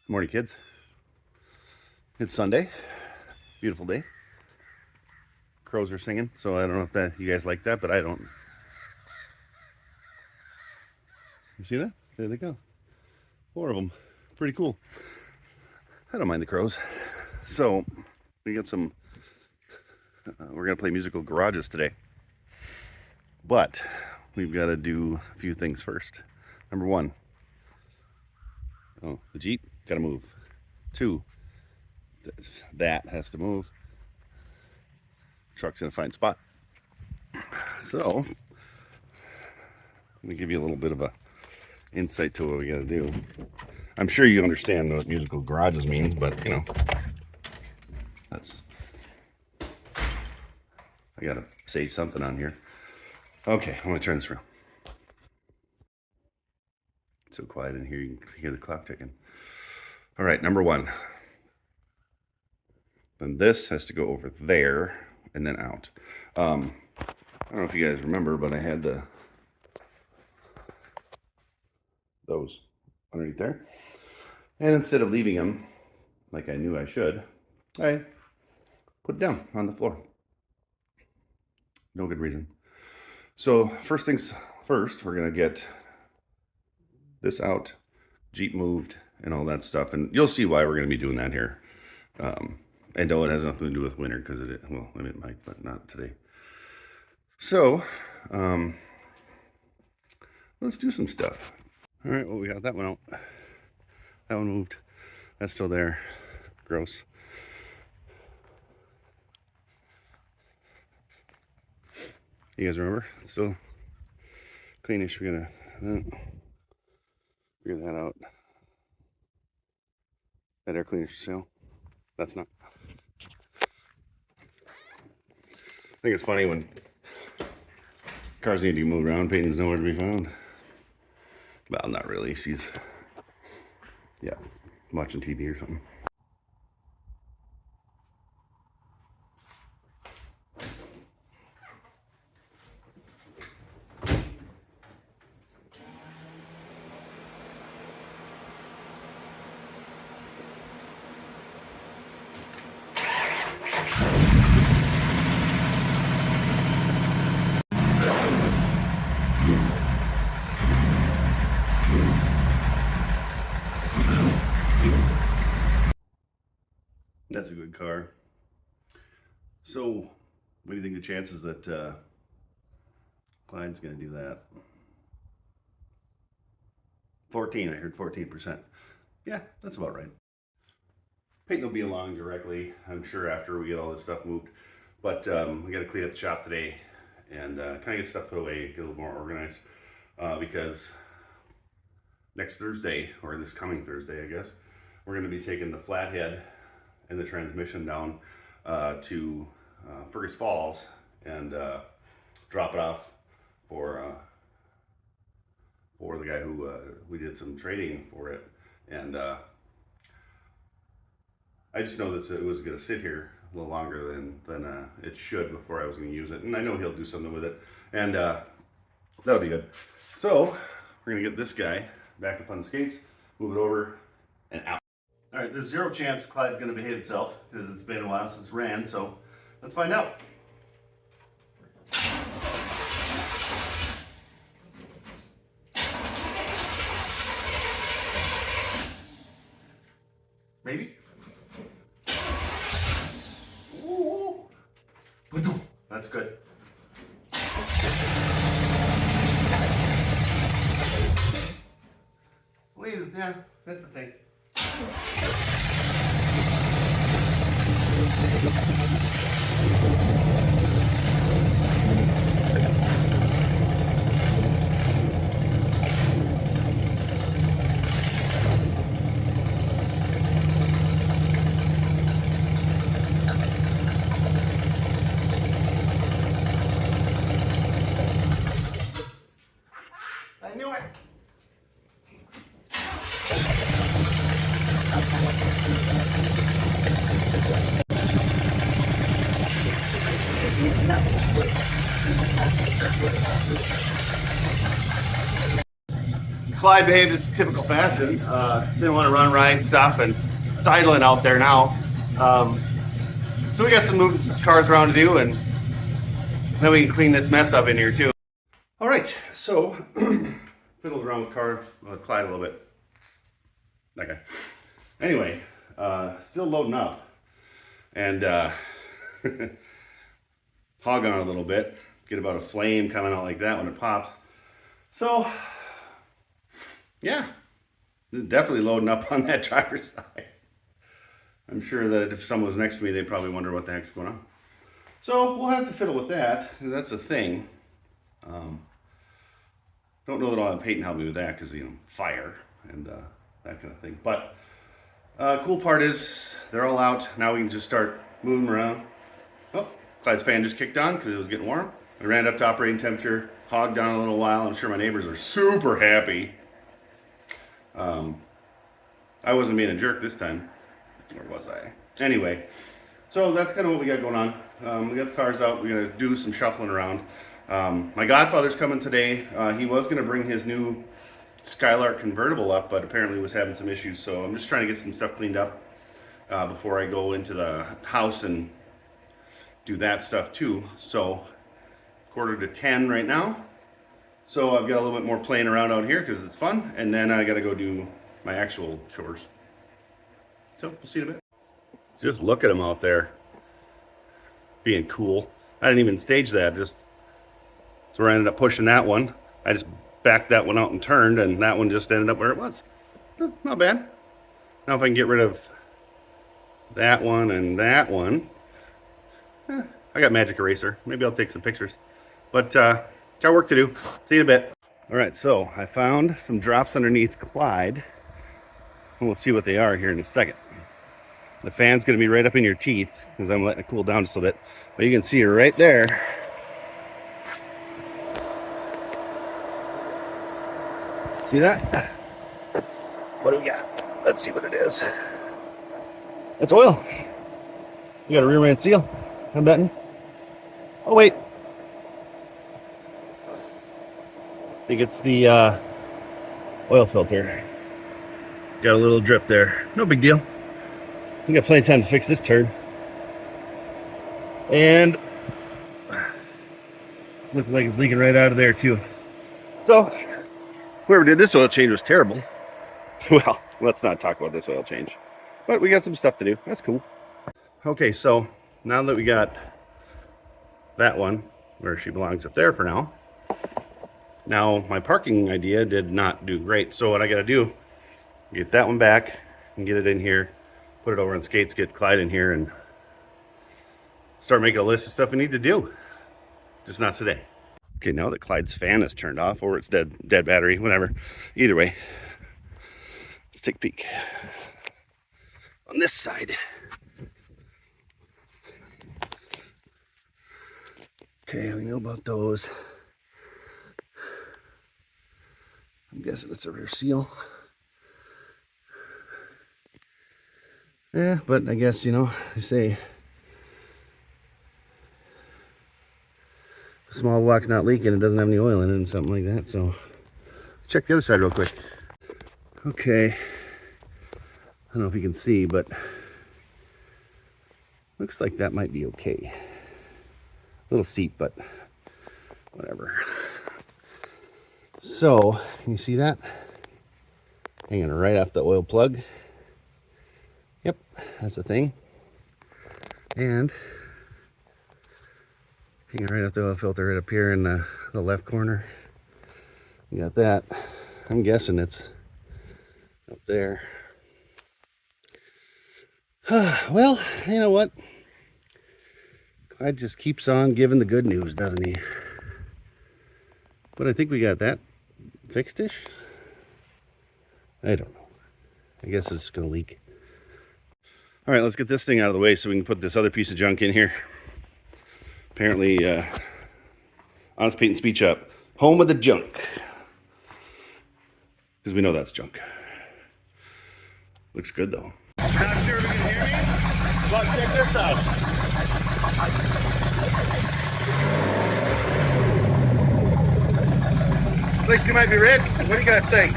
Morning, kids. It's Sunday. Beautiful day. Crows are singing, so I don't know if that you guys like that, but I don't. You see that? There they go. 4 of them. Pretty cool. I don't mind the crows. So we got some. We're gonna play musical garages today, but we've got to do a few things first. Number 1. Oh, the Jeep gotta move. 2. That has to move. Truck's in a fine spot. So let me give you a little bit of a insight to what we got to do. I'm sure you understand what musical garages means, but you know, that's I gotta say something on here. Okay, I'm gonna turn this around. It's so quiet in here, you can hear the clock ticking. All right, number 1. Then this has to go over there and then out. I don't know if you guys remember, but I had those underneath there. And instead of leaving them like I knew I should, I put it down on the floor. No good reason. So first things first, we're gonna get this out, Jeep moved, and all that stuff. And you'll see why we're gonna be doing that here. And no, it has nothing to do with winter because well, I mean, it might, but not today. So, let's do some stuff. All right, well, we got that one out. That one moved. That's still there. Gross. You guys remember? It's still cleanish. We're gonna figure that out. That air cleaner's for sale. That's not. I think it's funny when cars need to be moved around, Peyton's nowhere to be found. Well, not really. She's, yeah, watching TV or something. That's a good car. So, what do you think the chances that Clyde's going to do that? 14, I heard 14%. Yeah, that's about right. Peyton will be along directly, I'm sure, after we get all this stuff moved. But we got to clean up the shop today and kind of get stuff put away, get a little more organized. Because next Thursday, or this coming Thursday, I guess, we're going to be taking the flathead and the transmission down to Fergus Falls and drop it off for the guy who we did some trading for it. And I just know that it was going to sit here a little longer than it should before I was going to use it. And I know he'll do something with it, and that'll be good. So we're going to get this guy back up on the skates, move it over, and out. All right, there's 0 chance Clyde's going to behave itself because it's been a while since ran, so let's find out. Maybe? Ooh. That's good. Wait, yeah, that's the thing. I knew it. Clyde behaved in typical fashion. Didn't want to run right stuff and sidling out there now. So we got some moving cars around to do, and then we can clean this mess up in here too. All right, so fiddled around with Clyde a little bit. That guy. Anyway, still loading up, and hog on a little bit. Get about a flame coming out like that when it pops. So, yeah, definitely loading up on that driver's side. I'm sure that if someone was next to me, they'd probably wonder what the heck's going on. So we'll have to fiddle with that. That's a thing. Don't know that I'll have Peyton help me with that because, you know, fire and that kind of thing. But cool part is they're all out. Now we can just start moving around. Oh, Clyde's fan just kicked on because it was getting warm. I ran up to operating temperature, hogged down a little while. I'm sure my neighbors are super happy. I wasn't being a jerk this time. Or was I? Anyway, so that's kind of what we got going on. We got the cars out. We're going to do some shuffling around. My godfather's coming today. He was going to bring his new Skylark convertible up, but apparently was having some issues. So I'm just trying to get some stuff cleaned up before I go into the house and do that stuff too. So 9:45 right now. So I've got a little bit more playing around out here because it's fun. And then I got to go do my actual chores. So we'll see you in a bit. Just look at him out there being cool. I didn't even stage that. So I ended up pushing that one. I just backed that one out and turned, and that one just ended up where it was. Not bad. Now if I can get rid of that one and that one. I got magic eraser. Maybe I'll take some pictures. But got work to do. See you in a bit. All right, so I found some drops underneath Clyde. And we'll see what they are here in a second. The fan's going to be right up in your teeth because I'm letting it cool down just a little bit. But you can see it right there. See that? What do we got? Let's see what it is. It's oil. You got a rear end seal, I'm betting. Oh, wait. I think it's the oil filter. Got a little drip there. No big deal. We got plenty of time to fix this turd. And looks like it's leaking right out of there too. So whoever did this oil change was terrible. Well, let's not talk about this oil change. But we got some stuff to do. That's cool. Okay, so now that we got that one where she belongs up there for now. Now my parking idea did not do great. So what I gotta do, get that one back and get it in here. Put it over on skates, get Clyde in here, and start making a list of stuff we need to do. Just not today. Okay, now that Clyde's fan is turned off, or it's dead battery, whatever. Either way, let's take a peek. On this side. Okay, we know about those. I'm guessing it's a rear seal. Yeah, but I guess, you know, they say a small block's not leaking, it doesn't have any oil in it and something like that. So let's check the other side real quick. Okay, I don't know if you can see, but looks like that might be okay. Little seat, but whatever. So, can you see that? Hanging right off the oil plug. Yep, that's the thing. And hanging right off the oil filter right up here in the left corner. You got that. I'm guessing it's up there. Well, you know what? Clyde just keeps on giving the good news, doesn't he? But I think we got that fixed-ish. I don't know. I guess it's going to leak. All right, let's get this thing out of the way so we can put this other piece of junk in here. Apparently, Honest Peyton speech up. Home of the junk. Because we know that's junk. Looks good, though. Not sure if you can hear me? Well, check this out. Looks like you might be ready. What do you guys think?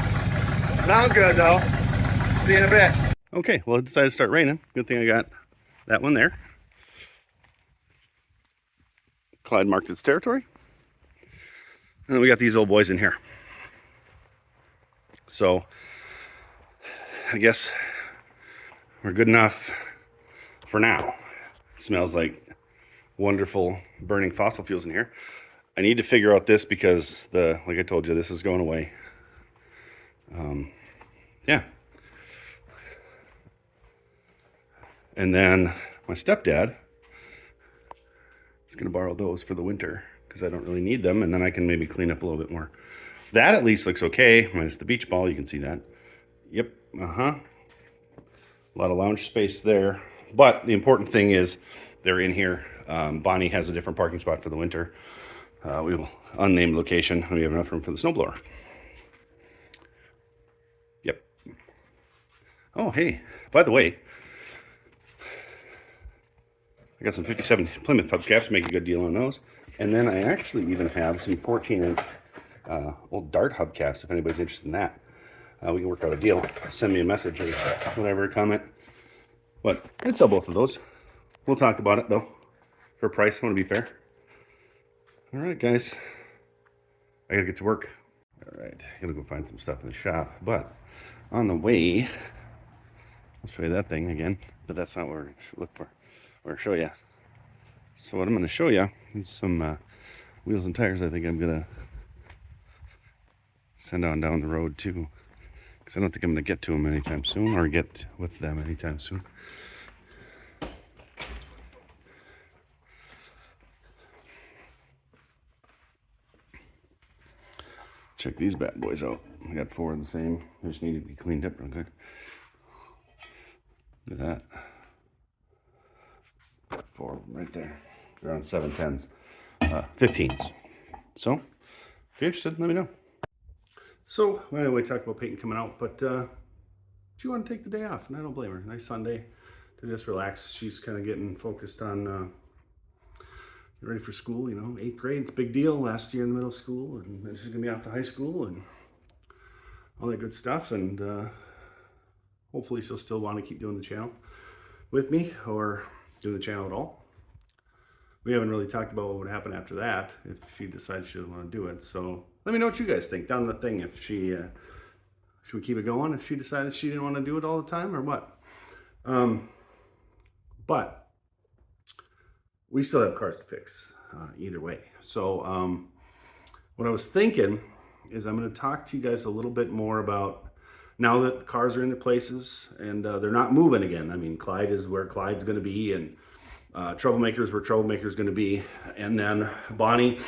Sounds good though. See you in a bit. Okay, well, it decided to start raining. Good thing I got that one there. Clyde marked its territory. And then we got these old boys in here. So I guess we're good enough for now. It smells like wonderful burning fossil fuels in here. I need to figure out this because like I told you, this is going away. Yeah. And then my stepdad is going to borrow those for the winter because I don't really need them, and then I can maybe clean up a little bit more. That at least looks okay, minus the beach ball, you can see that. Yep, a lot of lounge space there. But the important thing is they're in here. Bonnie has a different parking spot for the winter. We will unnamed location, and we have enough room for the snowblower. Yep. Oh, hey, by the way, I got some 57 Plymouth hubcaps, make a good deal on those. And then I actually even have some 14-inch old Dart hubcaps, if anybody's interested in that. We can work out a deal. Send me a message or whatever, a comment. But I'd sell both of those. We'll talk about it, though. For a price, I want to be fair. All right, guys. I got to get to work. All right, I got to go find some stuff in the shop. But on the way, I'll show you that thing again. But that's not what we're looking for. Or show you. So what I'm going to show you is some wheels and tires. I think I'm going to send on down the road too, because I don't think I'm going to get to them anytime soon, or get with them anytime soon. Check these bad boys out. I got 4 of the same. They just need to be cleaned up real good. Look at that. 4 of them right there. They're on 710s, 15s. So, if you're interested, let me know. So, anyway, talk about Peyton coming out, but she wanted to take the day off, and I don't blame her. Nice Sunday to just relax. She's kind of getting focused on get ready for school, 8th grade. It's a big deal. Last year in the middle school, and then she's going to be off to high school and all that good stuff, and hopefully she'll still want to keep doing the channel with me, or do the channel at all. We haven't really talked about what would happen after that if she decides she doesn't want to do it. So let me know what you guys think down the thing. If she should we keep it going if she decided she didn't want to do it all the time, or what? But we still have cars to fix either way. So what I was thinking is I'm going to talk to you guys a little bit more about, now that cars are in their places and they're not moving again. I mean, Clyde is where Clyde's going to be, and Troublemaker is where Troublemaker is going to be. And then Bonnie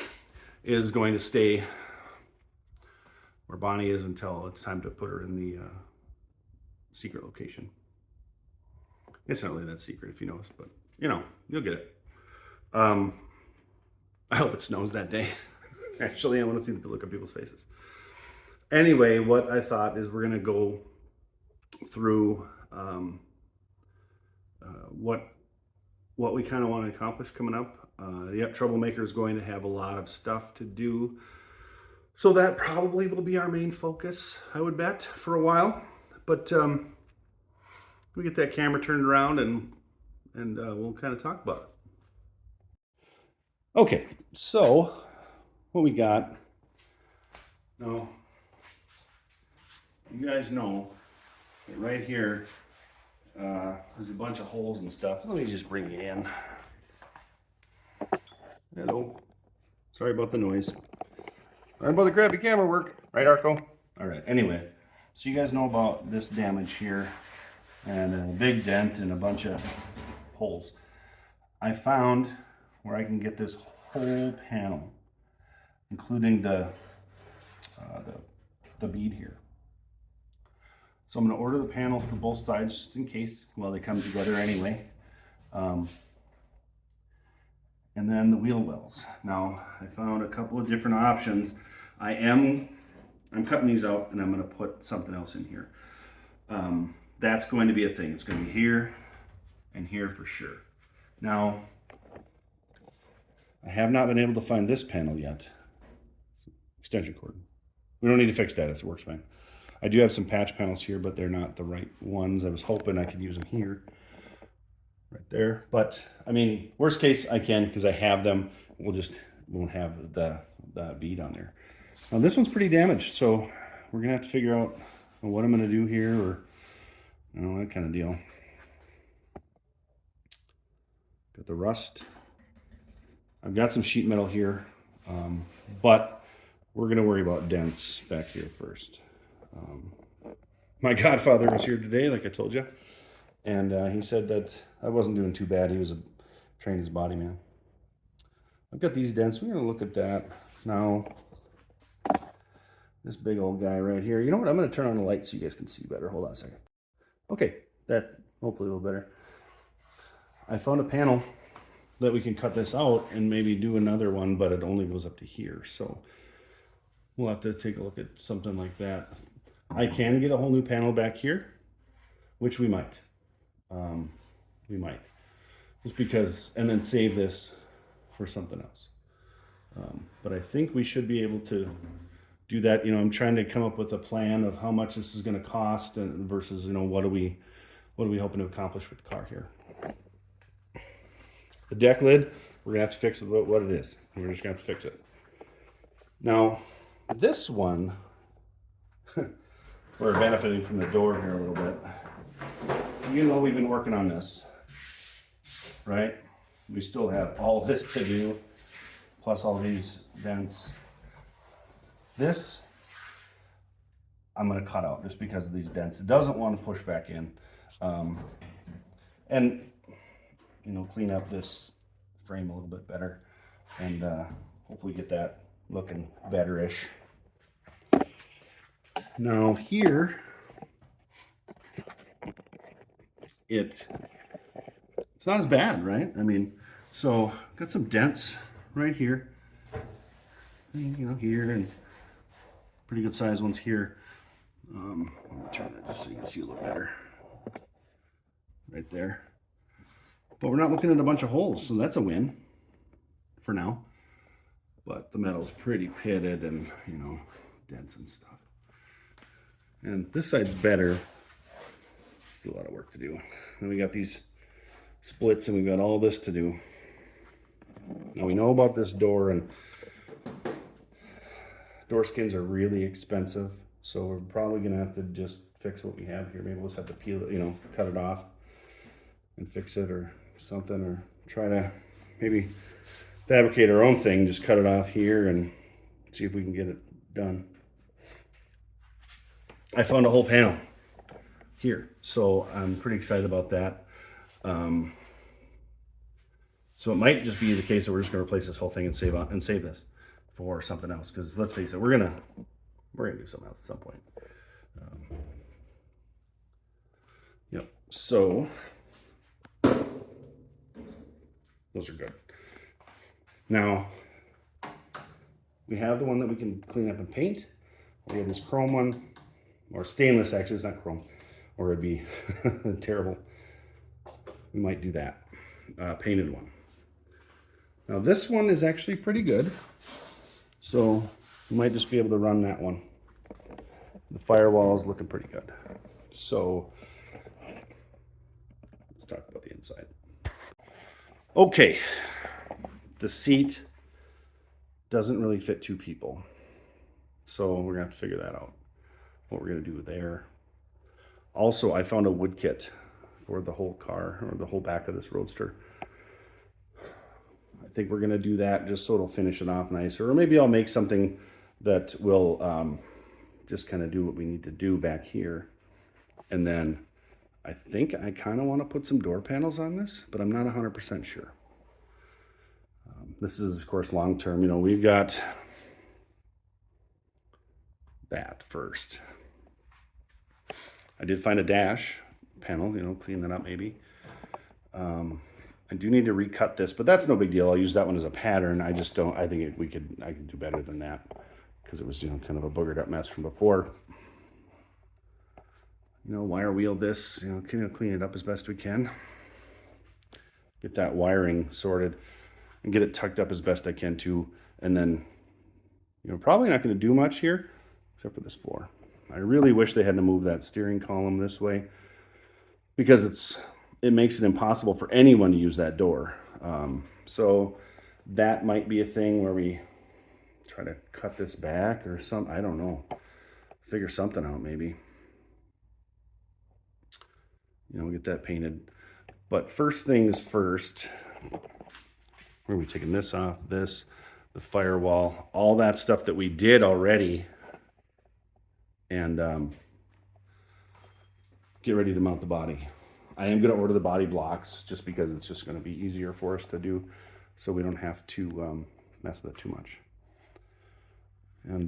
is going to stay where Bonnie is until it's time to put her in the secret location. It's not really that secret if you notice, but you'll get it. I hope it snows that day. Actually, I want to see the look on people's faces. Anyway, what I thought is we're going to go through what we kind of want to accomplish coming up. Troublemaker is going to have a lot of stuff to do. So that probably will be our main focus, I would bet, for a while. But we get that camera turned around and we'll kind of talk about it. Okay, so what we got now. You guys know that right here, there's a bunch of holes and stuff. Let me just bring you in. Hello. Sorry about the noise. Sorry about the crappy camera work. Right, Arco? All right, anyway. So you guys know about this damage here, and a big dent and a bunch of holes. I found where I can get this whole panel, including the bead here. So I'm going to order the panels for both sides just in case, they come together anyway. And then the wheel wells. Now, I found a couple of different options. I'm cutting these out and I'm going to put something else in here. That's going to be a thing. It's going to be here and here for sure. Now, I have not been able to find this panel yet. Extension cord. We don't need to fix that. It works fine. I do have some patch panels here, but they're not the right ones. I was hoping I could use them here, right there. But I mean, worst case I can, because I have them. Won't have the bead on there. Now this one's pretty damaged, so we're gonna have to figure out what I'm gonna do here, or that kind of deal. Got the rust. I've got some sheet metal here, but we're gonna worry about dents back here first. My godfather was here today, like I told you, and he said that I wasn't doing too bad. He was trained as body man. I've got these dents. We're gonna look at that now. This big old guy right here. You know what? I'm gonna turn on the light so you guys can see better. Hold on a second. Okay, that hopefully a little better. I found a panel that we can cut this out and maybe do another one, but it only goes up to here. So we'll have to take a look at something like that. I can get a whole new panel back here, which we might. Just because, and then save this for something else. But I think we should be able to do that. I'm trying to come up with a plan of how much this is going to cost, and versus, what are we hoping to accomplish with the car here. The deck lid, we're gonna have to fix it what it is. We're just gonna have to fix it. Now, this one, we're benefiting from the door here a little bit. We've been working on this, right? We still have all this to do, plus all these dents. This, I'm gonna cut out just because of these dents. It doesn't want to push back in. And clean up this frame a little bit better, and hopefully get that looking better-ish. Now here, it's not as bad, right? I mean, so got some dents right here, here, and pretty good sized ones here. Let me turn that just so you can see a little better. Right there. But we're not looking at a bunch of holes, so that's a win for now. But the metal's pretty pitted and, dents and stuff. And this side's better. Still a lot of work to do. Then we got these splits, and we've got all this to do. Now we know about this door, and door skins are really expensive. So we're probably gonna have to just fix what we have here. Maybe we'll just have to peel it, cut it off and fix it or something, or try to maybe fabricate our own thing, just cut it off here and see if we can get it done. I found a whole panel here, so I'm pretty excited about that. So it might just be the case that we're just gonna replace this whole thing and save this for something else, because let's face it, we're gonna do something else at some point. Yep, so those are good. Now, we have the one that we can clean up and paint. We have this chrome one, or stainless actually, it's not chrome, or it'd be terrible. We might do that, painted one. Now this one is actually pretty good, so we might just be able to run that one. The firewall is looking pretty good. So let's talk about the inside. Okay, the seat doesn't really fit two people, so we're gonna have to figure that out, what we're gonna do there. Also, I found a wood kit for the whole car, or the whole back of this Roadster. I think we're gonna do that just so it'll finish it off nicer, or maybe I'll make something that will just kind of do what we need to do back here. And then I think I kind of want to put some door panels on this, but I'm not 100% sure. This is, of course, long-term. We've got that first. I did find a dash panel, clean that up maybe. I do need to recut this, but that's no big deal. I'll use that one as a pattern. I just don't, I think I can do better than that, because it was, kind of a boogered up mess from before. Wire wheel this, clean it up as best we can. Get that wiring sorted and get it tucked up as best I can too. And then, probably not going to do much here except for this floor. I really wish they hadn't moved that steering column this way, because it makes it impossible for anyone to use that door. So that might be a thing where we try to cut this back or something. I don't know. Figure something out maybe. Get that painted. But first things first, we're going to be taking this off, the firewall, all that stuff that we did already, and get ready to mount the body. I am going to order the body blocks just because it's just going to be easier for us to do, so we don't have to mess with it too much. And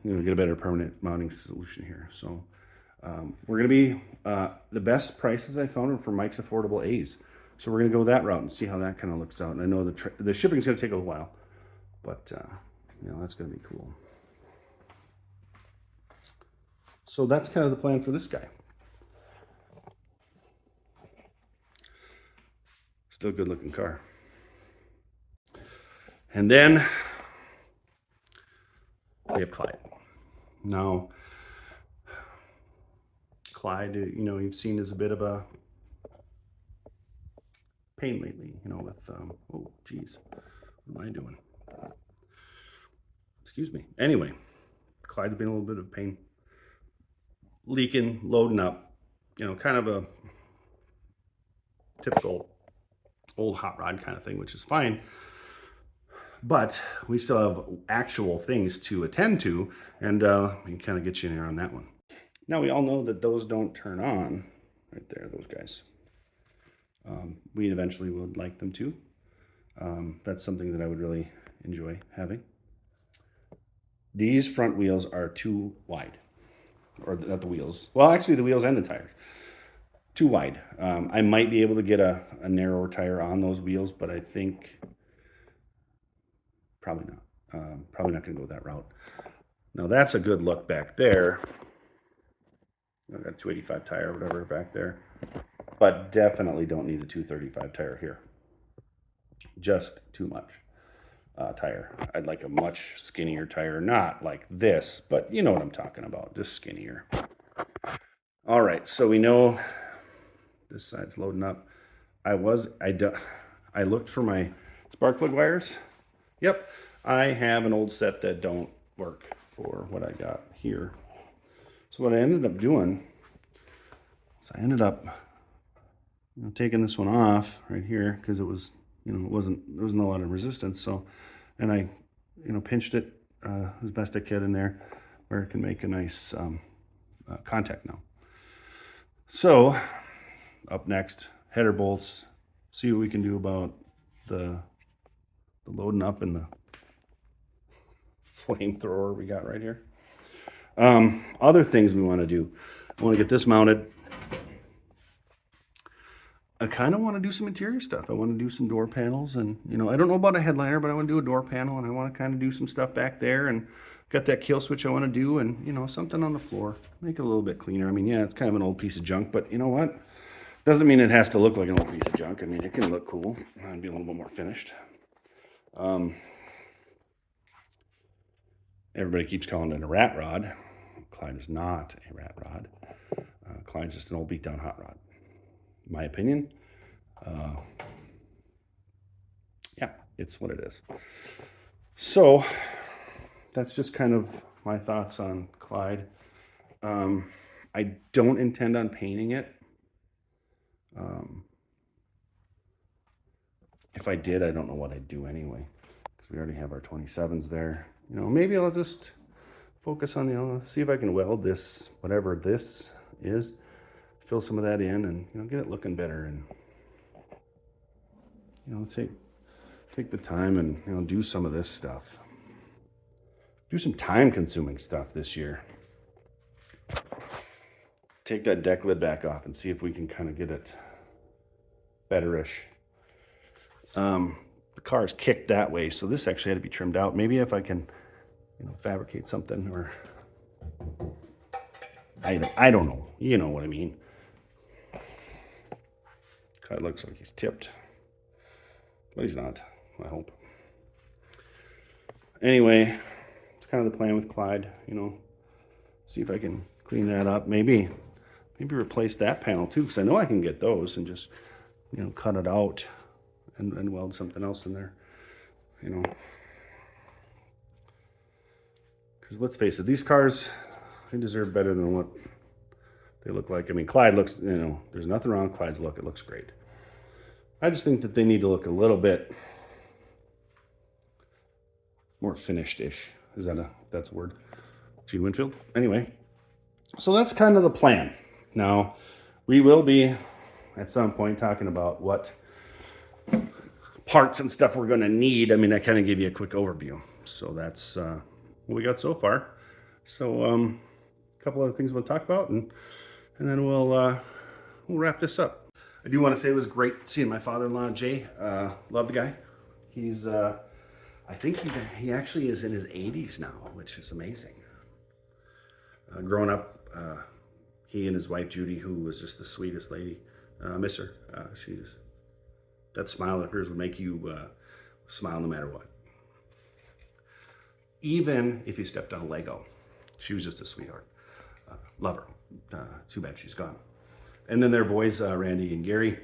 get a better permanent mounting solution here. So we're going to be, the best prices I found are for Mike's Affordable A's. So we're going to go that route and see how that kind of looks out. And I know the shipping is going to take a while, but that's going to be cool. So that's kind of the plan for this guy. Still a good looking car. And then we have Clyde. Now, Clyde, you've seen as a bit of a pain lately, with, oh, geez, what am I doing? Excuse me. Anyway, Clyde's been a little bit of pain. Leaking, loading up, kind of a typical old hot rod kind of thing, which is fine. But we still have actual things to attend to, and we can kind of get you in here on that one. Now, we all know that those don't turn on right there, those guys. We eventually would like them to. That's something that I would really enjoy having. These front wheels are too wide, or not the wheels. Well, actually the wheels and the tires. Too wide. I might be able to get a narrower tire on those wheels, but I think probably not. Probably not going to go that route. Now that's a good look back there. I've got a 285 tire or whatever back there, but definitely don't need a 235 tire here. Just too much tire. I'd like a much skinnier tire, not like this, but you know what I'm talking about, just skinnier. All right, so we know this side's loading up. I looked for my spark plug wires. Yep, I have an old set that don't work for what I got here. So what I ended up doing is I ended up taking this one off right here because it was, there wasn't a lot of resistance. So, and I, pinched it as best I could in there where it can make a nice contact now. So up next, header bolts, see what we can do about the loading up and the flamethrower we got right here. Other things we want to do, I want to get this mounted. I kind of want to do some interior stuff. I want to do some door panels, and I don't know about a headliner, but I want to do a door panel, and I want to kind of do some stuff back there, and got that kill switch I want to do, and something on the floor, make it a little bit cleaner. I mean, yeah, it's kind of an old piece of junk, but you know what? Doesn't mean it has to look like an old piece of junk. I mean, it can look cool and be a little bit more finished. Everybody keeps calling it a rat rod. Clyde is not a rat rod. Clyde's just an old beat down hot rod. My opinion. Yeah, it's what it is. So that's just kind of my thoughts on Clyde. I don't intend on painting it. If I did, I don't know what I'd do anyway, because we already have our 27s there. Maybe I'll just focus on, see if I can weld this, whatever this is, fill some of that in, and get it looking better, and take the time and do some of this stuff. Do some time-consuming stuff this year. Take that deck lid back off and see if we can kind of get it betterish. The car is kicked that way, so this actually had to be trimmed out. Maybe if I can, fabricate something, or I don't know. You know what I mean. It looks like he's tipped, but he's not, I hope. Anyway, it's kind of the plan with Clyde. See if I can clean that up. Maybe replace that panel too, because I know I can get those and just, cut it out and weld something else in there, Because let's face it, these cars, they deserve better than what they look like. I mean, Clyde looks, there's nothing wrong with Clyde's look. It looks great. I just think that they need to look a little bit more finished-ish. That's a word? Gene Winfield? Anyway, so that's kind of the plan. Now, we will be, at some point, talking about what parts and stuff we're going to need. I mean, I kind of gave you a quick overview. So that's what we got so far. So a couple other things we'll talk about, and then we'll wrap this up. I do want to say it was great seeing my father-in-law, Jay. Love the guy. He's, I think he actually is in his 80s now, which is amazing. Growing up, he and his wife, Judy, who was just the sweetest lady, miss her. That smile of hers would make you smile no matter what. Even if you stepped on a Lego, she was just a sweetheart. Love her. Too bad she's gone. And then their boys, Randy and Gary.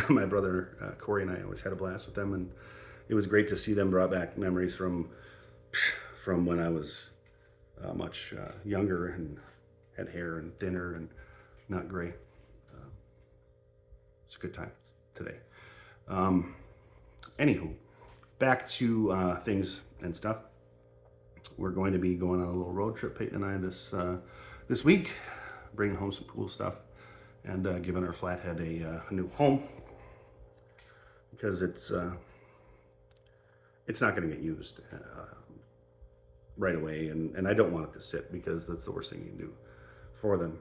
My brother Corey and I always had a blast with them, and it was great to see them. Brought back memories from when I was much younger and had hair and thinner and not gray. It's a good time today. Anywho, back to things and stuff. We're going to be going on a little road trip, Peyton and I, this week, bringing home some cool stuff and giving our flathead a new home, because it's not going to get used right away, and I don't want it to sit, because that's the worst thing you can do for them.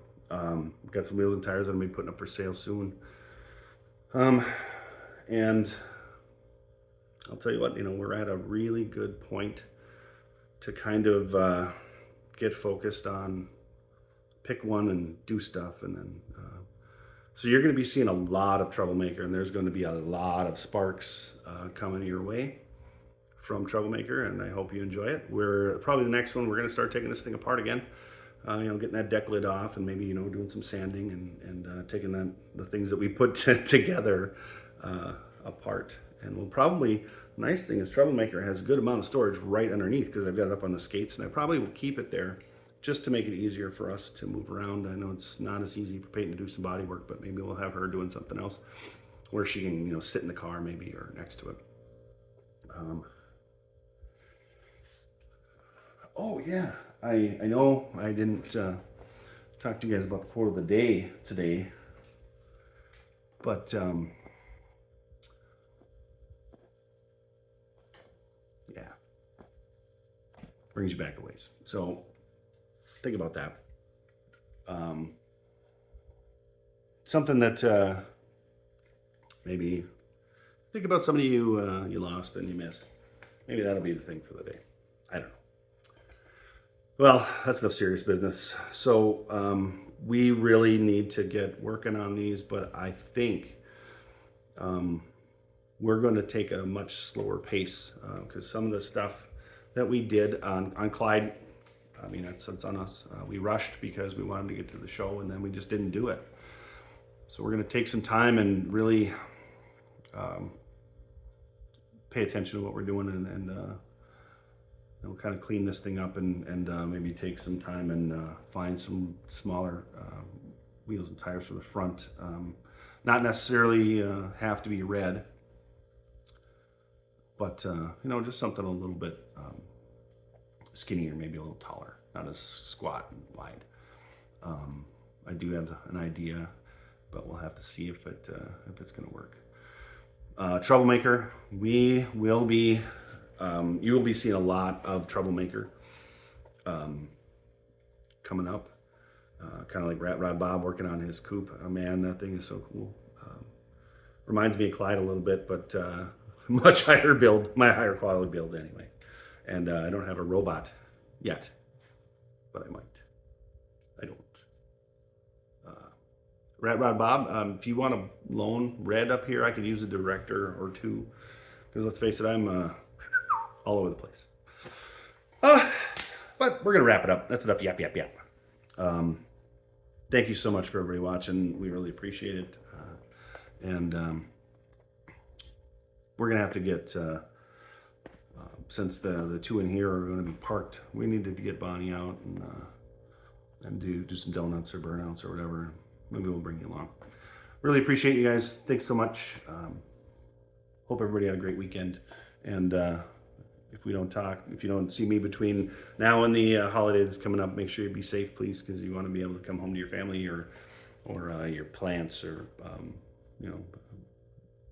We've got some wheels and tires that I'm going to be putting up for sale soon. And I'll tell you what, we're at a really good point to kind of get focused on pick one and do stuff. And then, so you're going to be seeing a lot of Troublemaker, and there's going to be a lot of sparks coming your way from Troublemaker, and I hope you enjoy it. We're probably the next one, we're going to start taking this thing apart again. Getting that deck lid off, and maybe, doing some sanding and taking the things that we put together apart. And we'll probably, the nice thing is Troublemaker has a good amount of storage right underneath, because I've got it up on the skates, and I probably will keep it there just to make it easier for us to move around. I know it's not as easy for Peyton to do some body work, but maybe we'll have her doing something else where she can, sit in the car maybe, or next to it. Oh yeah, I know I didn't talk to you guys about the quote of the day today, but yeah, brings you back a ways. So think about that. Something that maybe think about somebody you lost and you miss. Maybe that'll be the thing for the day. I don't know. Well, that's enough serious business. So we really need to get working on these, but I think we're going to take a much slower pace, because some of the stuff that we did on Clyde, I mean, it's on us. We rushed because we wanted to get to the show, and then we just didn't do it. So we're going to take some time and really pay attention to what we're doing, and we'll kind of clean this thing up, and maybe take some time and find some smaller wheels and tires for the front. Not necessarily have to be red, but just something a little bit skinnier, maybe a little taller, not as squat and wide. I do have an idea, but we'll have to see if it's going to work. Troublemaker, we will be. You will be seeing a lot of Troublemaker coming up. Kind of like Rat Rod Bob working on his coupe. Man, that thing is so cool. Reminds me of Clyde a little bit, but much higher build, my higher quality build anyway. And I don't have a robot yet, but I might. I don't. Rat Rod Bob, if you want to loan Red up here, I could use a director or two. Because let's face it, I'm all over the place. But But we're going to wrap it up. That's enough yap, yap, yap. Thank you so much for everybody watching. We really appreciate it. We're going to have to get, since the two in here are going to be parked, we need to get Bonnie out and do some donuts or burnouts or whatever. Maybe we'll bring you along. Really appreciate you guys. Thanks so much. Hope everybody had a great weekend. And if we don't talk, if you don't see me between now and the holidays coming up, make sure you be safe, please, because you want to be able to come home to your family or your plants or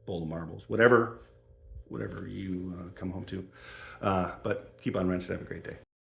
bowl of marbles, whatever you come home to. But keep on wrenching. Have a great day.